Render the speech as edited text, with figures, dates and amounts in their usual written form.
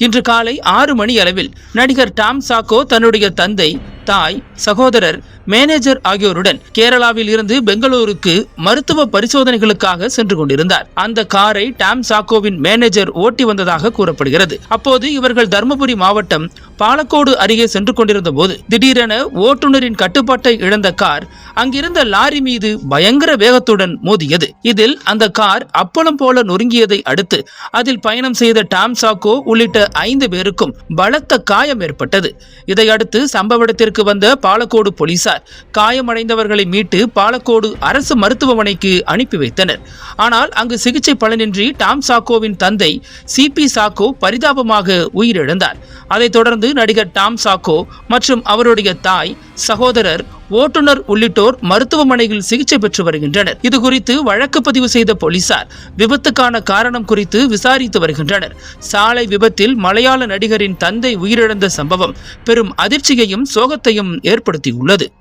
இன்று காலை 6 மணி அளவில் நடிகர் டாம் சாக்கோ தன்னுடைய தந்தை, தாய், சகோதரர், மேனேஜர் ஆகியோருடன் கேரளாவில் இருந்து பெங்களூருக்கு மருத்துவ பரிசோதனைகளுக்காக சென்று கொண்டிருந்தார். அந்த காரை டாம் சாக்கோவின் மேனேஜர் ஓட்டி வந்ததாக கூறப்படுகிறது. அப்போது இவர்கள் தர்மபுரி மாவட்டம் பாலக்கோடு அருகே சென்று கொண்டிருந்த போது திடீரென ஓட்டுநரின் கட்டுப்பாட்டை இழந்த கார் அங்கிருந்த லாரி மீது பயங்கர வேகத்துடன் மோதியது. இதில் அந்த கார் அப்பளம் போல நொறுங்கியதை அடுத்து அதில் பயணம் செய்த டாம் சாக்கோ உள்ளிட்ட 5 பேருக்கும் பலத்த காயம் ஏற்பட்டது. இதையடுத்து சம்பவ இடத்திற்கு வந்த பாலக்கோடு போலீசார் காயமடைந்தவர்களை மீட்டு பாலக்கோடு அரசு மருத்துவமனைக்கு அனுப்பி வைத்தனர். ஆனால் அங்கு சிகிச்சை பலனின்றி டாம் சாக்கோவின் தந்தை CP சாக்கோ பரிதாபமாக உயிரிழந்தார். அதைத் தொடர்ந்து நடிகர் டாம் சாக்கோ மற்றும் அவருடைய தாய், சகோதரர், ஓட்டுநர் உள்ளிட்டோர் மருத்துவமனையில் சிகிச்சை பெற்று வருகின்றனர். இதுகுறித்து வழக்கு பதிவு செய்த போலீசார் விபத்துக்கான காரணம் குறித்து விசாரித்து வருகின்றனர். சாலை விபத்தில் மலையாள நடிகரின் தந்தை உயிரிழந்த சம்பவம் பெரும் அதிர்ச்சியையும் சோகத்தையும் ஏற்படுத்தியுள்ளது.